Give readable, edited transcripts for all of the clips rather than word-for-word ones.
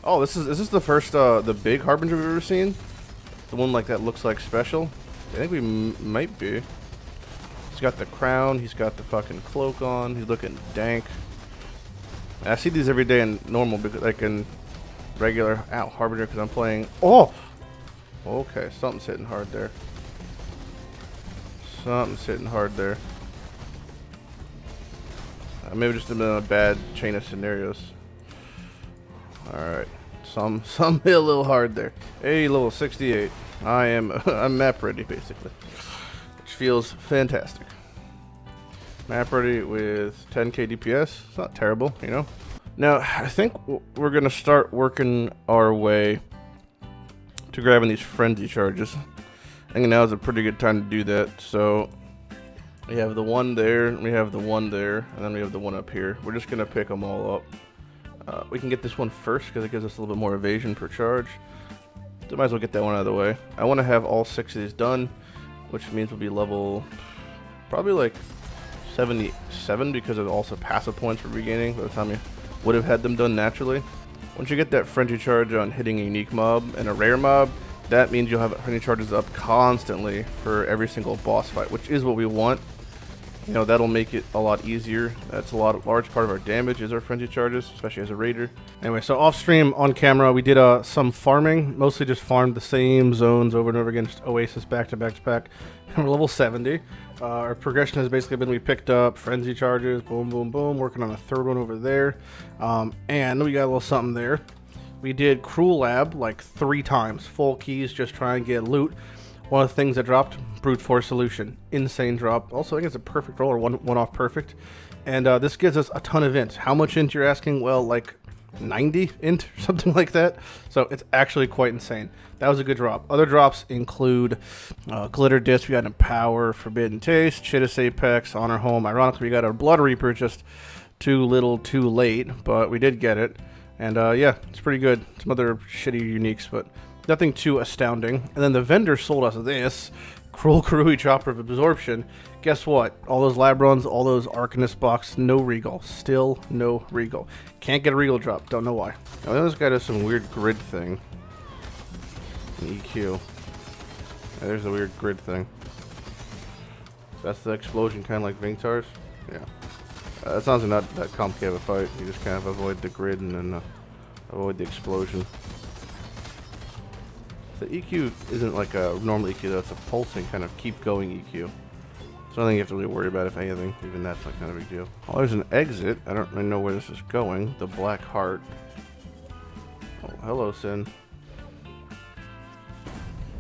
Oh, is this the first, the big Harbinger we've ever seen? The one like that looks like special? I think we might be. He's got the crown, he's got the fucking cloak on, he's looking dank. And I see these every day in normal, because like in regular, Harbinger, because I'm playing. Oh! Okay, something's hitting hard there. Something's hitting hard there. Maybe just been a bad chain of scenarios. Alright. Some hit a little hard there. Hey, level 68. I'm map ready, basically. Which feels fantastic. Map ready with 10k DPS. It's not terrible, you know. Now, I think we're going to start working our way to grabbing these frenzy charges. I think now is a pretty good time to do that. So, we have the one there, we have the one there, and then we have the one up here. We're just going to pick them all up. We can get this one first because it gives us a little bit more evasion per charge. So might as well get that one out of the way. I want to have all 6 of these done, which means we'll be level probably like 77 because of also passive points for regaining by the time you would have had them done naturally. Once you get that frenzy charge on hitting a unique mob and a rare mob, that means you'll have frenzy charges up constantly for every single boss fight, which is what we want. You know, that'll make it a lot easier. That's a large part of our damage is our frenzy charges, especially as a raider. Anyway, so off stream, on camera, we did some farming. Mostly just farmed the same zones over and over again, just Oasis back to back to back. And we're level 70. Our progression has basically been we picked up frenzy charges, boom, boom, boom, working on a third one over there. And we got a little something there. We did Cruel Lab like 3 times, full keys, just try and get loot. One of the things that dropped, Brute Force Solution. Insane drop. Also, I think it's a perfect roll, or one off perfect. And this gives us a ton of int. How much int you're asking? Well, like 90 int or something like that. So it's actually quite insane. That was a good drop. Other drops include Glitter Disc. We got Empower, Forbidden Taste, Chittis Apex, Honor Home. Ironically, we got our Blood Reaper just too little, too late, but we did get it. And yeah, it's pretty good. Some other shitty uniques, but nothing too astounding. And then the vendor sold us this Cruel Karui Chopper of Absorption. Guess what? All those lab runs, all those Arcanist box, no Regal. Still no Regal. Can't get a Regal drop. Don't know why. Now, this guy does some weird grid thing. An EQ. Yeah, there's a weird grid thing. That's the explosion, kind of like Vingtar's. Yeah. That's honestly not that complicated of a fight. You just kind of avoid the grid and then avoid the explosion. The EQ isn't like a normal EQ though, it's a pulsing kind of keep going EQ. So nothing you have to really worry about, if anything. Even that's like kind of a big deal. Oh, there's an exit. I don't really know where this is going. The Black Heart. Oh, hello, Sin.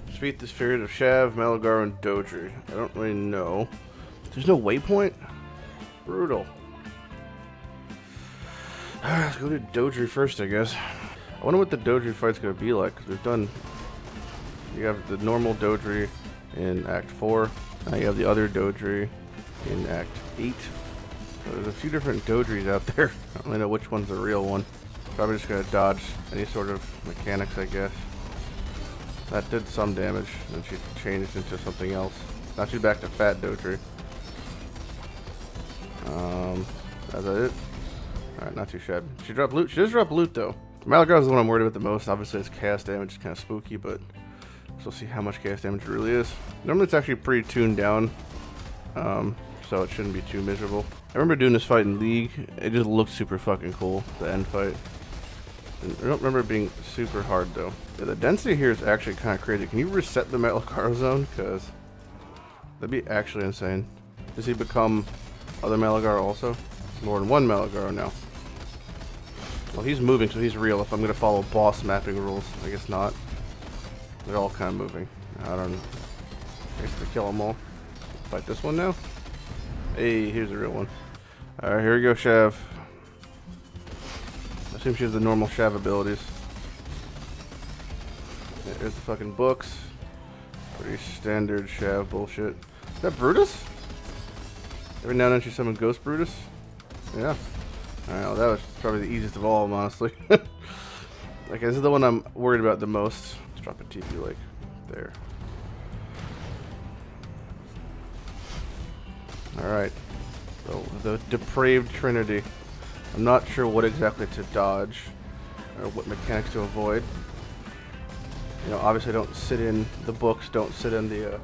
Defeat the spirit of Shav, Malagar, and Dodri. I don't really know. There's no waypoint? Brutal. Let's go to Dodri first, I guess. I wonder what the Dodri fight's gonna be like, because we've done... You have the normal Dodri in Act 4. Now you have the other Dodri in Act 8. So there's a few different Dodris out there. I don't really know which one's the real one. Probably just gonna dodge any sort of mechanics, I guess. That did some damage, and she changed into something else. Now she's back to Fat Dodri. Is that it? Alright, not too shabby. She dropped loot. She does drop loot, though. Malagar is the one I'm worried about the most. Obviously, it's chaos damage. It's kind of spooky, but we'll see how much chaos damage it really is. Normally, it's actually pretty tuned down, so it shouldn't be too miserable. I remember doing this fight in League. It just looked super fucking cool, the end fight. And I don't remember it being super hard, though. Yeah, the density here is actually kind of crazy. Can you reset the Malagar zone? Because that'd be actually insane. Does he become other Malagar also? More than one Malagar now. Well, he's moving, so he's real. If I'm going to follow boss mapping rules, I guess not. They're all kind of moving. I don't know. I guess to kill them all. Fight this one now. Hey, here's a real one. Alright, here we go, Shav. I assume she has the normal Shav abilities. Yeah, here's the fucking books. Pretty standard Shav bullshit. Is that Brutus? Every now and then she summoned Ghost Brutus? Yeah. Alright, well, that was probably the easiest of all of them, honestly. Okay, this is the one I'm worried about the most. Let's drop a TP like there. Alright. So, the Depraved Trinity. I'm not sure what exactly to dodge. or what mechanics to avoid. You know, obviously don't sit in the books, don't sit in the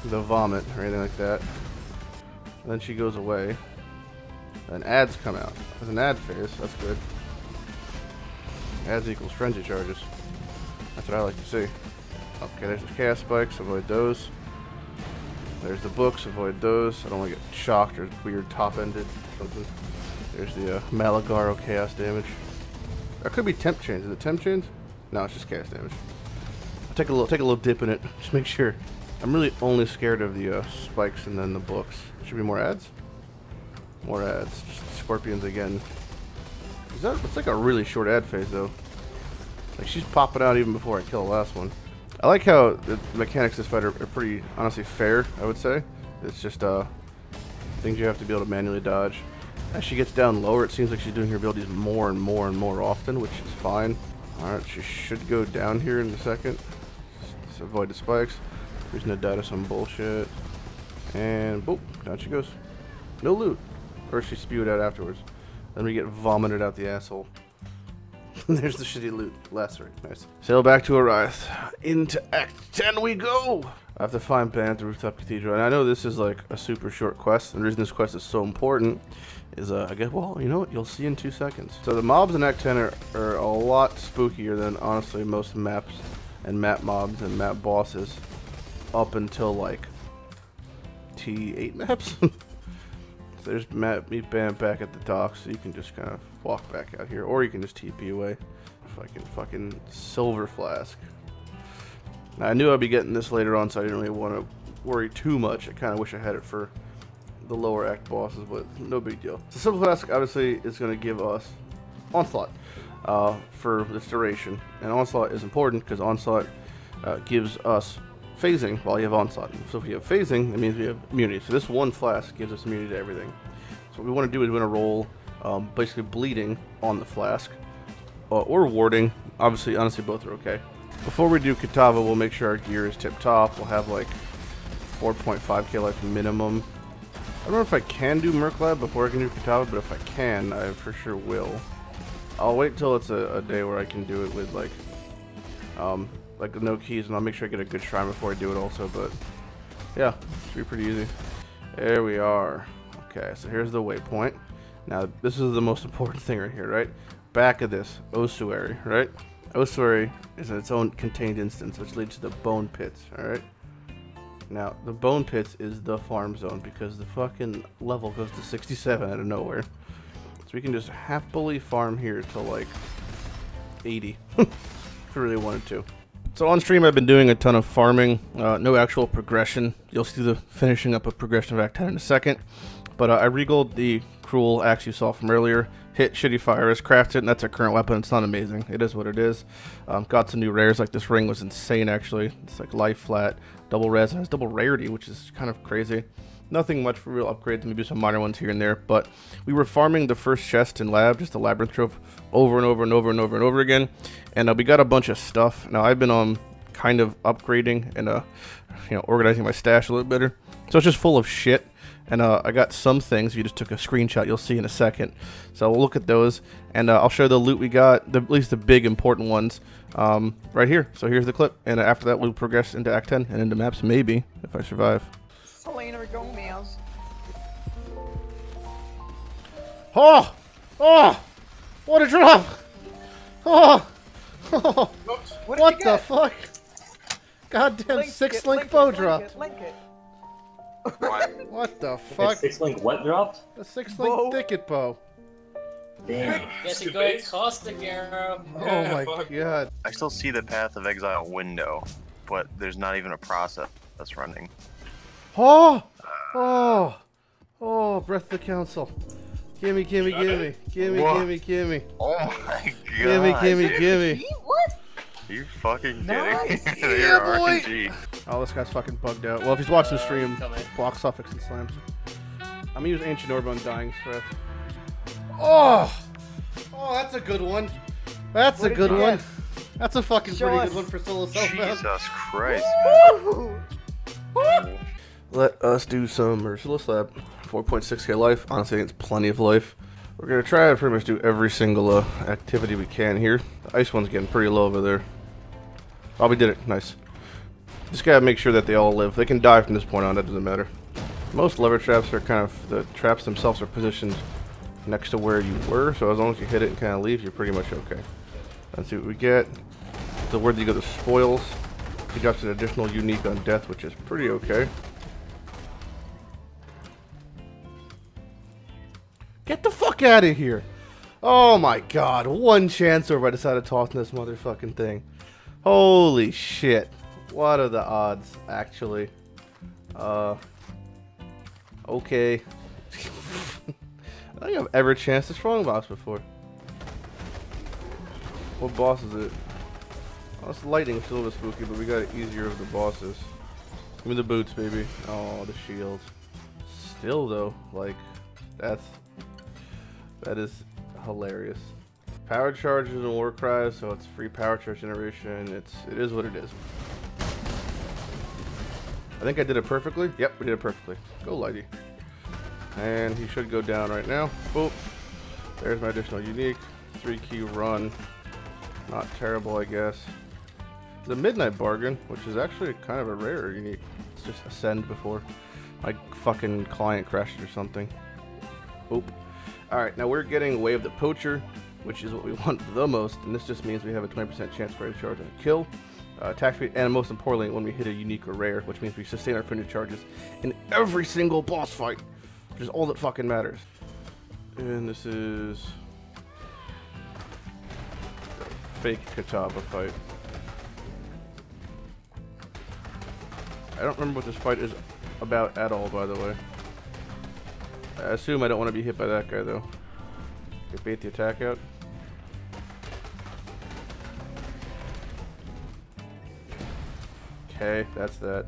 vomit or anything like that. And then she goes away. And ads come out. There's an ad phase, that's good. Ads equals frenzy charges. That's what I like to see. Okay, there's the chaos spikes, avoid those. There's the books, avoid those. I don't want to get shocked or weird top-ended something. There's the Malagaro chaos damage. That could be temp chains. Is it temp chains? No, it's just chaos damage. I'll take a little dip in it. Just make sure. I'm really only scared of the spikes and then the books. Should be more ads. More ads. Just scorpions again. It's like a really short ad phase though. Like she's popping out even before I kill the last one. I like how the mechanics of this fight are pretty honestly fair, I would say. It's just things you have to be able to manually dodge. As she gets down lower, it seems like she's doing her abilities more and more and more often, which is fine. Alright, she should go down here in a second. Just avoid the spikes. Reason to die to some bullshit. And boop, down she goes. No loot. Or she spewed out afterwards. Then we get vomited out the asshole. There's the shitty loot. Last three. Nice. Sail back to Ariath. Into Act 10 we go! I have to find Ben at the Rooftop Cathedral. And I know this is like a super short quest. And the reason this quest is so important is, I guess, well, you know what? You'll see in 2 seconds. So the mobs in Act 10 are a lot spookier than, honestly, most maps and map mobs and map bosses. Up until, like, T8 maps. So there's meet Bam back at the dock, so you can just kind of walk back out here, or you can just TP away. Fucking silver flask. Now, I knew I'd be getting this later on, so I didn't really want to worry too much. I kind of wish I had it for the lower act bosses, but no big deal. So silver flask obviously is going to give us onslaught for this duration, and onslaught is important because onslaught gives us phasing while you have onslaught. So if you have phasing, it means we have immunity. So this one flask gives us immunity to everything. So what we want to do is we want to roll basically bleeding on the flask or warding. Honestly, both are okay. Before we do Kitava, we'll make sure our gear is tip top. We'll have like 4.5k life minimum. I don't know if I can do Merc Lab before I can do Kitava, but if I can, I for sure will. I'll wait till it's a day where I can do it with like no keys, and I'll make sure I get a good shrine before I do it also, but yeah, should be pretty easy. There we are. Okay, so here's the waypoint. Now, this is the most important thing right here, right? Back of this, ossuary, right? Ossuary is its own contained instance, which leads to the bone pits, alright? Now, the bone pits is the farm zone, because the fucking level goes to 67 out of nowhere. So we can just happily farm here till like 80, if we really wanted to. So on stream I've been doing a ton of farming, no actual progression. You'll see the finishing up of progression of Act 10 in a second. But I regold the cruel axe you saw from earlier, hit shitty fire is crafted, and that's our current weapon. It's not amazing, it is what it is. Got some new rares, like this ring was insane actually. It's like life flat, double res, and has double rarity, which is kind of crazy. Nothing much for real upgrades, maybe some minor ones here and there, but we were farming the first chest in lab, just a labyrinth trove, over and over and over and over and over again, and we got a bunch of stuff. Now I've been kind of upgrading and organizing my stash a little better, so it's just full of shit. And I got some things. If you just took a screenshot, you'll see in a second. So we'll look at those, and I'll show the loot we got, at least the big important ones, right here. So here's the clip, and after that we'll progress into Act 10 and into maps, maybe, if I survive. Selena Gomez. Oh! Oh! What a drop! Oh! Oh! What the fuck? Goddamn six-link bow dropped. Link it. What the fuck? A 6-link what dropped? A 6-link thicket bow. Damn. Guess you go caustic arrow. Oh my god. I still see the Path of Exile window, but there's not even a process that's running. Oh! Oh! Oh, Breath of the Council. Gimme, gimme, gimme. Gimme, gimme, gimme. Oh my god. Gimme, gimme, gimme. What? You fucking Nice. kidding? Yeah, You're boy. RPG. Oh, this guy's fucking bugged out. Well, if he's watching the stream, block suffix and slams. I'm gonna use Ancient Orb on Dying Breath. Oh! Oh, that's a good one. That's a good one. That's a fucking pretty good one for solo self-bound. Jesus Christ, man. Let us do some Merciless Lab. 4.6k life. Honestly, I think it's plenty of life. We're gonna try to pretty much do every single activity we can here. The ice one's getting pretty low over there. Oh, we did it. Nice. Just gotta make sure that they all live. They can die from this point on. That doesn't matter. Most lever traps are kind of, the traps themselves are positioned next to where you were, so as long as you hit it and kind of leave, you're pretty much okay. Let's see what we get. So where do you go to spoils? He drops an additional unique on death, which is pretty okay. Get the fuck out of here! Oh my god, one chance over I decided tossing this motherfucking thing. Holy shit. What are the odds, actually? Okay. I don't think I've ever chanced a Strongbox before. What boss is it? Oh, it's lighting, it's a little bit spooky, but we got it easier of the bosses. Give me the boots, baby. Oh, the shield. Still, though, like, that is hilarious. Power charges and war cries, so it's free power charge generation. It is what it is. I think I did it perfectly. Yep, we did it perfectly. Go, Lighty. And he should go down right now. Boop. There's my additional unique. 3-key run. Not terrible, I guess. The Midnight Bargain, which is actually kind of a rare unique. It's just Ascend before my fucking client crashed or something. Boop. Alright, now we're getting Way of the Poacher, which is what we want the most, and this just means we have a 20% chance for a charge and a kill. Attack speed, and most importantly, when we hit a unique or rare, which means we sustain our finished charges in every single boss fight, which is all that fucking matters. And this is fake Kitava fight. I don't remember what this fight is about at all, by the way. I assume I don't want to be hit by that guy, though. Okay, bait the attack out. Okay, that's that.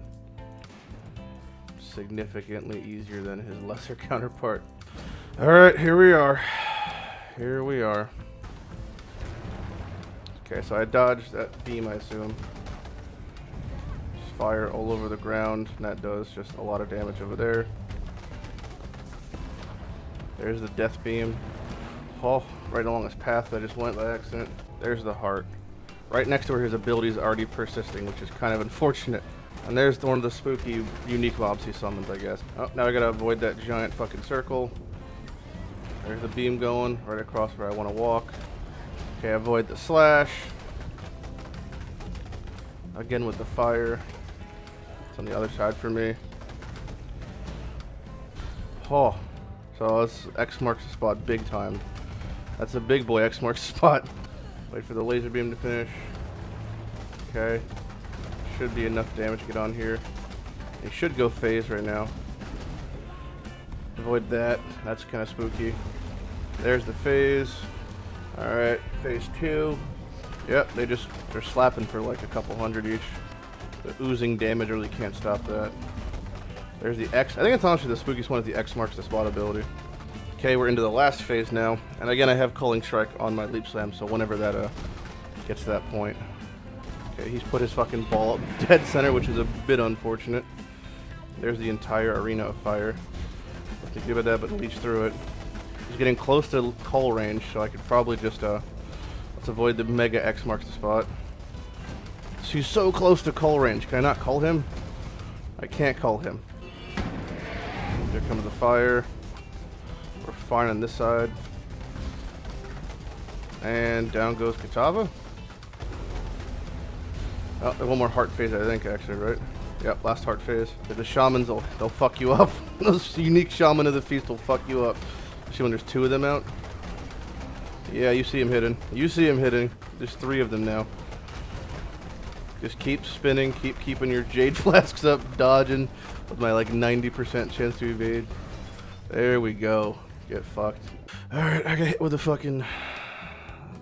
Significantly easier than his lesser counterpart. Alright, here we are. Here we are. Okay, so I dodged that beam, I assume. Just fire all over the ground, and that does just a lot of damage over there. There's the death beam. Oh, right along this path that I just went by accident. There's the heart. Right next to where his ability is already persisting, which is kind of unfortunate. And there's one of the spooky, unique mobs he summons, I guess. Oh, now I gotta avoid that giant fucking circle. There's the beam going right across where I want to walk. Okay, avoid the slash. Again with the fire. It's on the other side for me. Oh, so this X marks the spot big time. That's a big boy X marks the spot. Wait for the laser beam to finish. Okay. Should be enough damage to get on here. He should go phase right now. Avoid that. That's kind of spooky. There's the phase. Alright, phase 2. Yep, they're slapping for like a couple hundred each. The oozing damage really can't stop that. There's the X. I think it's honestly the spookiest one is the X marks the spot ability. Okay, we're into the last phase now. And again, I have Culling Strike on my Leap Slam, so whenever that gets to that point. Okay, he's put his fucking ball up dead center, which is a bit unfortunate. There's the entire arena of fire. Nothing to do about that, but leech through it. He's getting close to cull range, so I could probably just, let's avoid the Mega X marks the spot. She's so close to cull range. Can I not cull him? I can't cull him. Here comes the fire. We're fine on this side. And down goes Kitava. Oh, one more heart phase, I think, actually, right? Yep, last heart phase. The shamans, they'll fuck you up. Those unique shaman of the feast will fuck you up. Especially when there's 2 of them out. Yeah, you see him hitting. You see him hitting. There's 3 of them now. Just keep spinning, keep keeping your jade flasks up, dodging with my like 90% chance to evade. There we go. Get fucked. Alright, I got hit with the fucking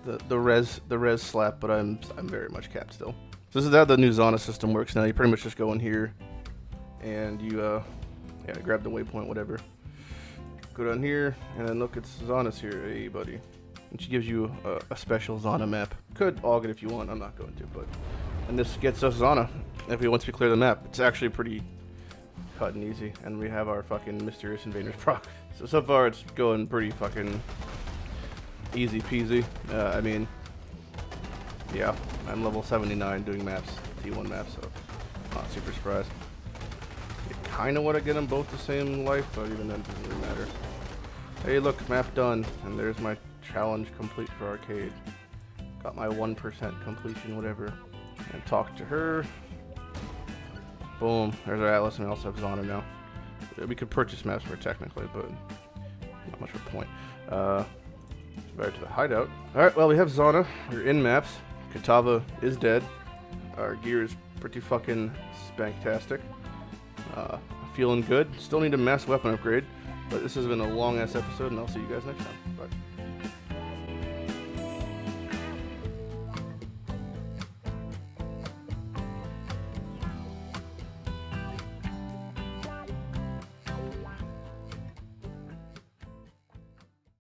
the res slap, but I'm very much capped still. So this is how the new Zana system works now. You pretty much just go in here and you yeah, grab the waypoint, whatever. Go down here and then look, it's Zana's here. Hey buddy. And she gives you a special Zana map. Could aug it if you want, I'm not going to, but and this gets us Zana once we clear the map. It's actually pretty cut and easy, and we have our fucking Mysterious Invaders proc. So far it's going pretty fucking easy peasy. I mean, yeah, I'm level 79 doing maps, T1 maps, so not super surprised. You kind of want to get them both the same life, but even then it doesn't really matter. Hey, look, map done, and there's my challenge complete for arcade. Got my 1% completion, whatever. And talk to her. Boom, there's our Atlas, and we also have Zana now. We could purchase maps for her technically, but not much of a point. Back to the hideout. Alright, well, we have Zana. We're in maps. Kitava is dead. Our gear is pretty fucking spanktastic. Feeling good. Still need a mass weapon upgrade. But this has been a long ass episode, and I'll see you guys next time. Bye.